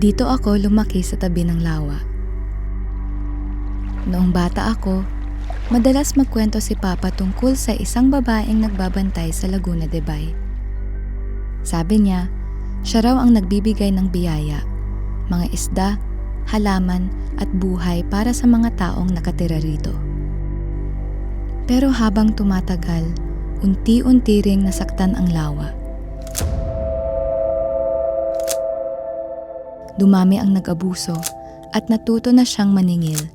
Dito ako lumaki sa tabi ng lawa. Noong bata ako, madalas magkwento si Papa tungkol sa isang babaeng nagbabantay sa Laguna de Bay. Sabi niya, siya raw ang nagbibigay ng biyaya, mga isda, halaman at buhay para sa mga taong nakatira rito. Pero habang tumatagal, unti-unti ring nasaktan ang lawa. Dumami ang nag-abuso at natuto na siyang maningil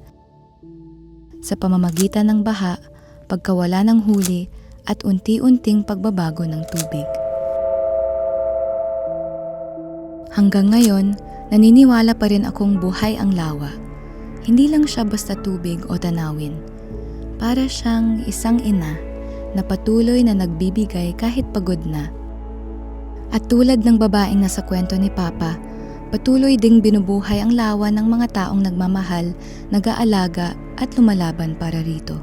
sa pamamagitan ng baha, pagkawala ng huli at unti-unting pagbabago ng tubig. Hanggang ngayon, naniniwala pa rin akong buhay ang lawa. Hindi lang siya basta tubig o tanawin. Para siyang isang ina na patuloy na nagbibigay kahit pagod na. At tulad ng babaeng nasa kwento ni Papa, patuloy ding binubuhay ang lawa ng mga taong nagmamahal, nag-aalaga at lumalaban para rito.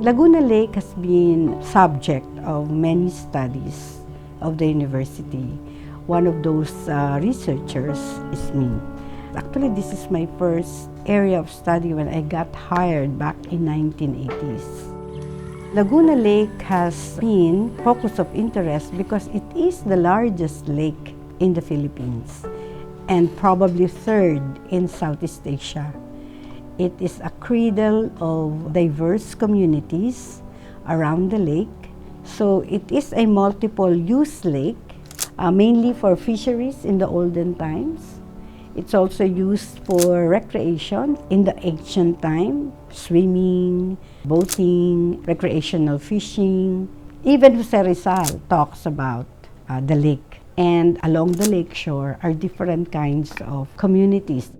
Laguna Lake has been subject of many studies of the university. One of those researchers is me. Actually, this is my first area of study when I got hired back in 1980s. Laguna Lake has been focus of interest because it is the largest lake in the Philippines and probably third in Southeast Asia. It is a cradle of diverse communities around the lake. So it is a multiple-use lake, mainly for fisheries in the olden times. It's also used for recreation in the ancient time, swimming, boating, recreational fishing. Even Jose Rizal talks about the lake. And along the lake shore are different kinds of communities.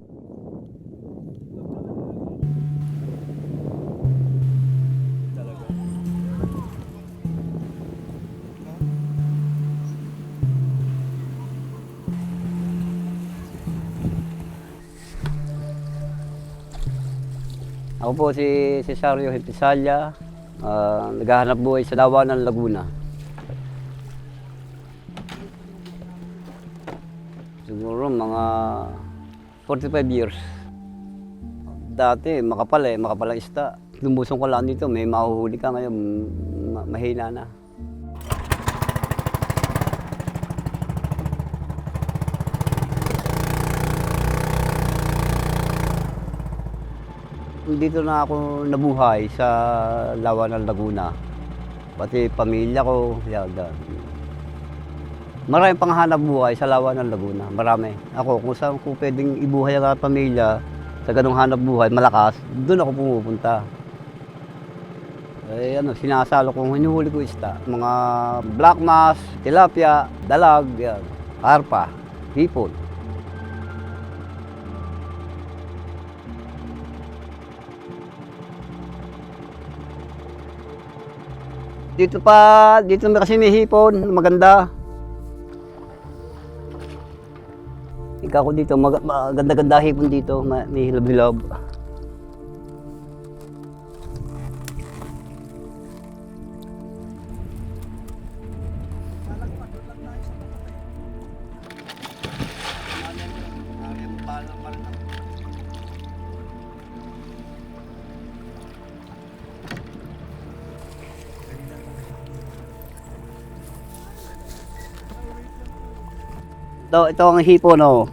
Ako po si Cesario Hentisalia, naghahanap buhay sa lawa ng Laguna. Siguro mga 45 years. Dati makapal ang isda. Lumusong ko lang dito, may mahuhuli ka ngayon, mahina na. Dito na ako nabuhay sa lawa ng Laguna. Pati pamilya ko, yan. Maraming panghanap buhay sa lawa ng Laguna, marami. Ako, kung saan ko pwedeng ibuhay ang pamilya sa ganung hanap buhay, malakas, doon ako pumupunta. Sinasalo kong hinuhuli ko isda. Mga black mass, tilapia, dalag, yan, karpa, hipon. Dito kasi may hipon, maganda. Ika ko dito, maganda-ganda hipon dito, may hilab-hilab. Ito ang hipon, oh.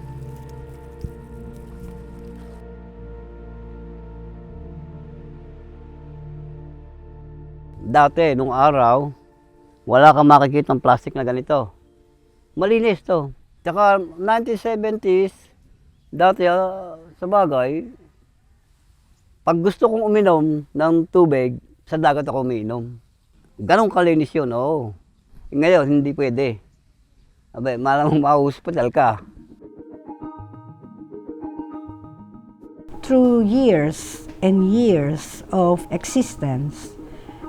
Dati, nung araw, wala kang makikita ng plastic na ganito. Malinis to. Tsaka 1970s, dati sa bagay, pag gusto kong uminom ng tubig, sa dagat ako uminom. Ganong kalinis yun, oh. Ngayon, hindi pwede. Abay, malamang mahuhospital ka. Through years and years of existence,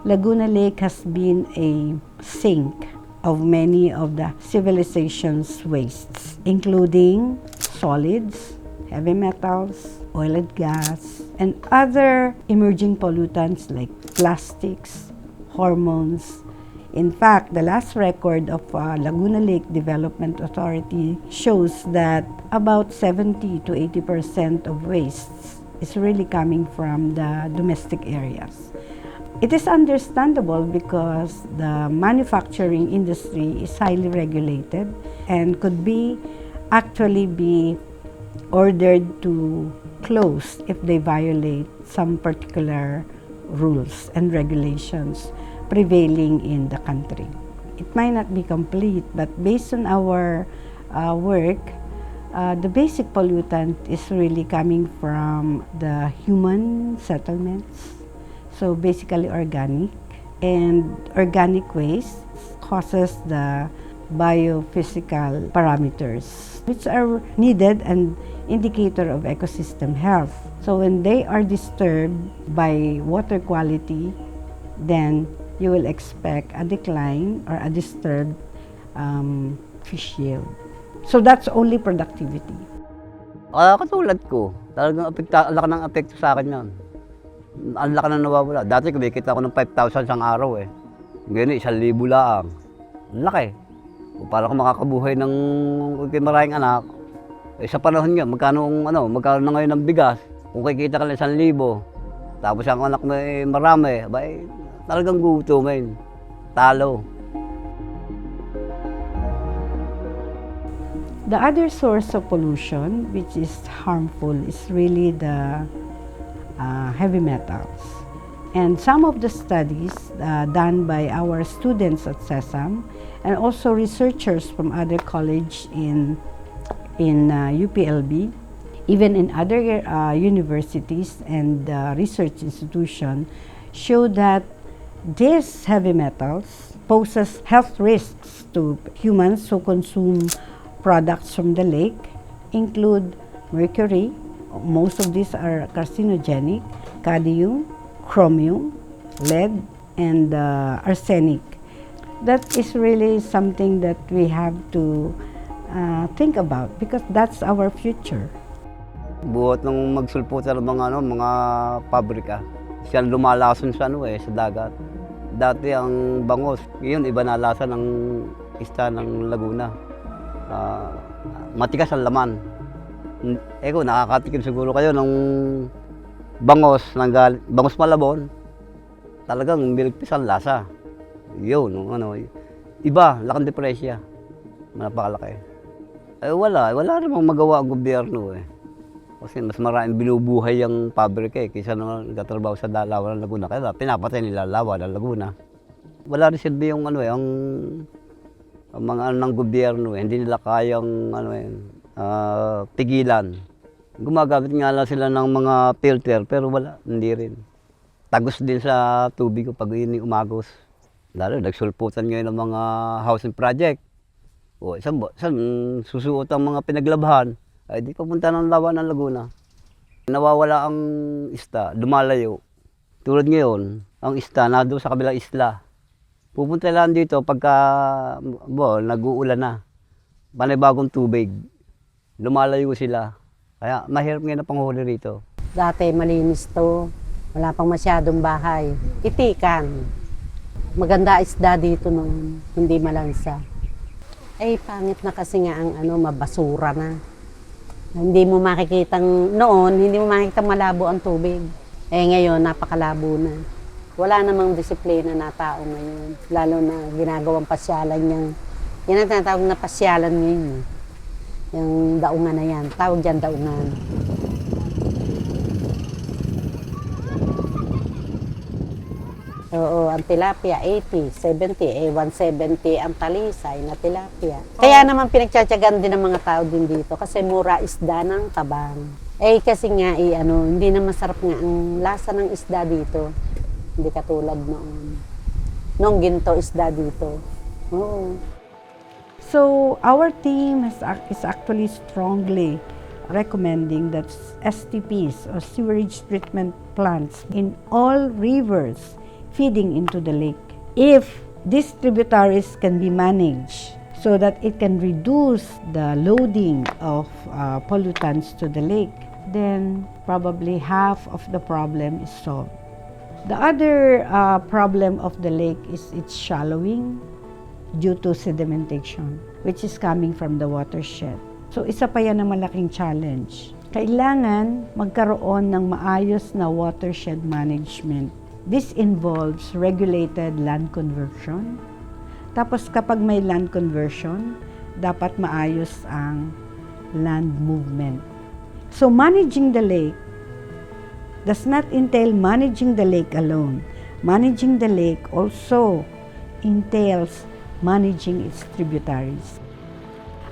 Laguna Lake has been a sink of many of the civilization's wastes, including solids, heavy metals, oil and gas, and other emerging pollutants like plastics, hormones. In fact, the last record of Laguna Lake Development Authority shows that about 70 to 80% of wastes is really coming from the domestic areas. It is understandable because the manufacturing industry is highly regulated and could actually be ordered to close if they violate some particular rules and regulations prevailing in the country. It might not be complete, but based on our work, the basic pollutant is really coming from the human settlements, so basically organic, and organic waste causes the biophysical parameters, which are needed and indicator of ecosystem health. So when they are disturbed by water quality, then you will expect a decline or a disturbed fish yield. So that's only productivity. Katulad ko, talagang laki ng apekto sa akin yan. Ang laki na nawawala. Dati kumikita ako ng 5,000 isang araw eh. Ngayon 1,000 lang. Ang laki. Para ako makakabuhay ng maraming anak. Eh, sa panahon nga, magkano na ngayon ng bigas? Kung kikita ka lang 1,000, tapos ang anak mo eh, marami, talagang gugutumin. Talo. The other source of pollution, which is harmful, is really the heavy metals. And some of the studies done by our students at CESAM and also researchers from other college in UPLB, even in other universities and research institutions, show that these heavy metals poses health risks to humans who consume products from the lake, include mercury, most of these are carcinogenic, cadmium, chromium, lead, and arsenic. That is really something that we have to think about because that's our future. Buhat nung magsulputan ng mga pabrika, siya lumalason sa sa dagat. Dati ang bangos, ngayon iba na lasa ng isda ng Laguna. Matigas ang laman. Kung nakakatikim siguro kayo ng bangos malabon, talagang milipis ang lasa. Yun, iba, lakang depresya. Napakalaki. Wala namang magawa ang gobyerno eh. Kasi mas maraming binubuhay ang pabrika kaysa naman nagtatrabaho sa Lawa ng Laguna. Kaya pinapatay nila Lawa ng Laguna. Wala rin silbi yung ang mga ng gobyerno hindi nila kayang pigilan. Gumagamit nga lang sila ng mga filter pero hindi rin. Tagos din sa tubig pag yun umagos. Lalo nagsulputan ngayon ng mga housing project. Isang susuot ang mga pinaglabhan, ay di papunta ng Lawa ng Laguna. Nawawala ang isda, lumalayo. Tulad ngayon, ang isda doon sa kabilang isla. Pupunta lang dito pagka nag-uulan na. Panibagong tubig. Lumalayo sila. Kaya mahirap ngayon na panghuli rito. Dati malinis to. Wala pang masyadong bahay. Itikan. Maganda isda dito noon. Hindi malansa. Pangit na kasi nga ang mabasura na. Hindi mo makikitang noon, hindi mo makikitang malabo ang tubig. Ngayon, napakalabo na. Wala namang disiplina na tao ngayon. Lalo na ginagawang pasyalan niyang, yan ang tinatawag na pasyalan ngayon. Yung daungan na yan. Tawag dyan daungan. Oo, ang tilapia 80, 70, 170 ang talisay na tilapia. Kaya naman pinagtsatsagan din ng mga tao din dito kasi mura isda ng tabang. Kasi nga hindi na masarap nga ang lasa ng isda dito. Hindi katulad noon. Noong ginto isda dito. Oo. So our team is actually strongly recommending that STPs or sewerage treatment plants in all rivers feeding into the lake. If these tributaries can be managed so that it can reduce the loading of pollutants to the lake, then probably half of the problem is solved. The other problem of the lake is its shallowing due to sedimentation, which is coming from the watershed. So isa pa yan ang malaking challenge. Kailangan magkaroon ng maayos na watershed management. This involves regulated land conversion. Tapos kapag may land conversion, dapat maayos ang land movement. So managing the lake does not entail managing the lake alone. Managing the lake also entails managing its tributaries.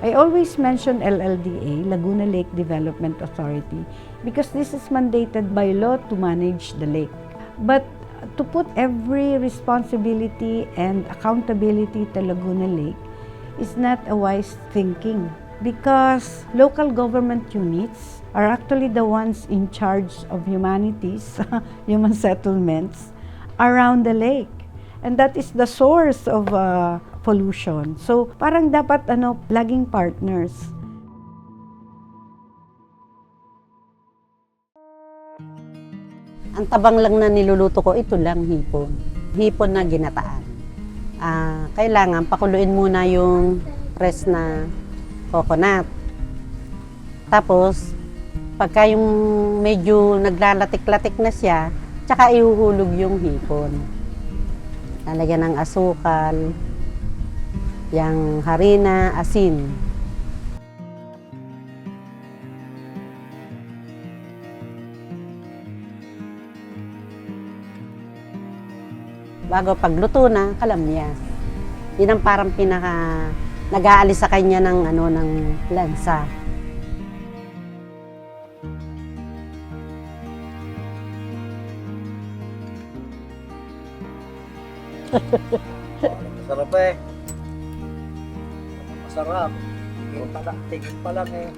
I always mention LLDA, Laguna Lake Development Authority, because this is mandated by law to manage the lake. But to put every responsibility and accountability to Laguna Lake is not a wise thinking, because local government units are actually the ones in charge of humanities, human settlements around the lake. And that is the source of pollution. So, parang dapat laging partners. Ang tabang lang na niluluto ko, ito lang hipon. Hipon na ginataan. Kailangan pakuluin muna yung press na coconut. Tapos, pagka yung medyo naglalatik-latik na siya, tsaka ihuhulog yung hipon. Lalagyan ng asukal, yung harina, asin. Bago pagluto na, kalamyas. Yun ang parang nag-aalis sa kanya ng ng lansa. Masarap eh. Masarap. Tingin pa lang eh.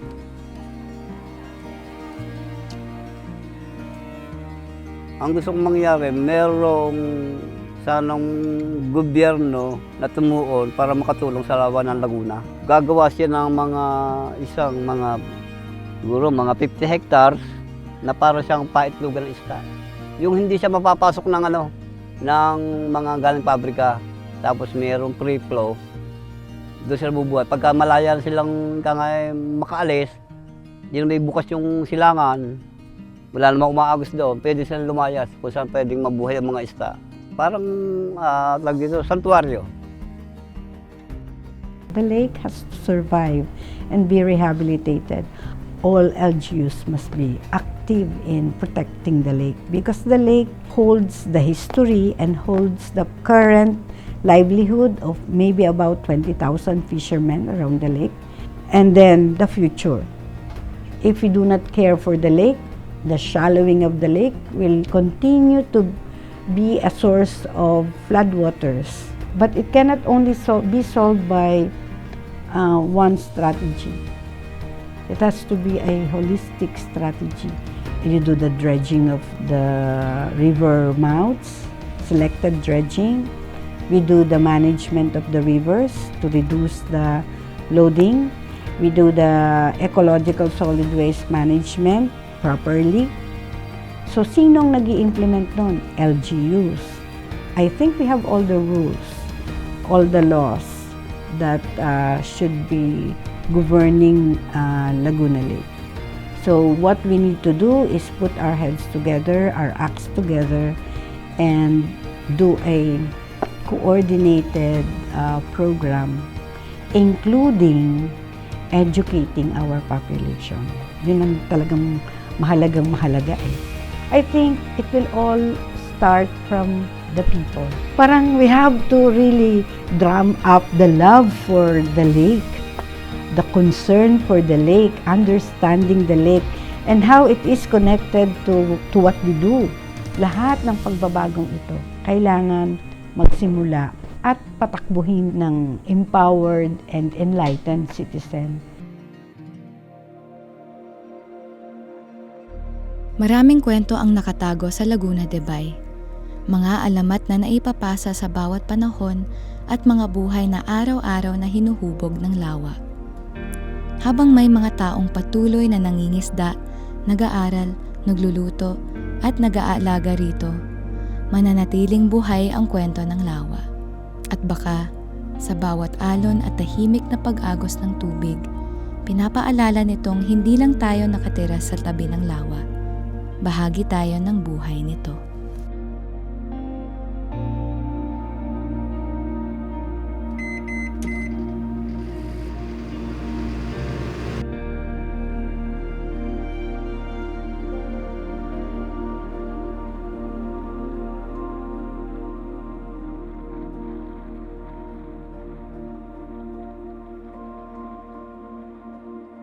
Ang gusto kong mangyari, merong sanang gobyerno na tumuon para makatulong sa lawan ng Laguna. Gagawa siya ng siguro mga 50 hectares na para siyang paitlugan ng isda. Yung hindi siya mapapasok ng mga galing pabrika, tapos mayroong free flow, doon sila bubuhat. Pagka malaya na silang makaalis, yun may bukas yung silangan, wala namang umaagos doon, pwede silang lumayas kung saan pwedeng mabuhay ang mga isda. Parang santuaryo. The lake has to survive and be rehabilitated. All LGUs must be active in protecting the lake, because the lake holds the history and holds the current livelihood of maybe about 20,000 fishermen around the lake, and then the future. If we do not care for the lake, the shallowing of the lake will continue to be a source of floodwaters. But it cannot only be solved by one strategy. It has to be a holistic strategy. You do the dredging of the river mouths, selected dredging. We do the management of the rivers to reduce the loading. We do the ecological solid waste management properly. So, sinong nag-i-implement nun? LGUs. I think we have all the rules, all the laws that should be governing Laguna Lake. So what we need to do is put our heads together, our acts together, and do a coordinated program, including educating our population. Yun ang talagang mahalaga eh. I think it will all start from the people. Parang we have to really drum up the love for the lake, the concern for the lake, understanding the lake, and how it is connected to what we do. Lahat ng pagbabagong ito, kailangan magsimula at patakbuhin ng empowered and enlightened citizen. Maraming kwento ang nakatago sa Laguna de Bay. mga alamat na naipapasa sa bawat panahon at mga buhay na araw-araw na hinuhubog ng lawa. Habang may mga taong patuloy na nangingisda, nag-aaral, nagluluto, at nag-aalaga rito, mananatiling buhay ang kwento ng lawa. At baka, sa bawat alon at tahimik na pag-agos ng tubig, pinapaalala nitong hindi lang tayo nakatira sa tabi ng lawa. Bahagi tayo ng buhay nito.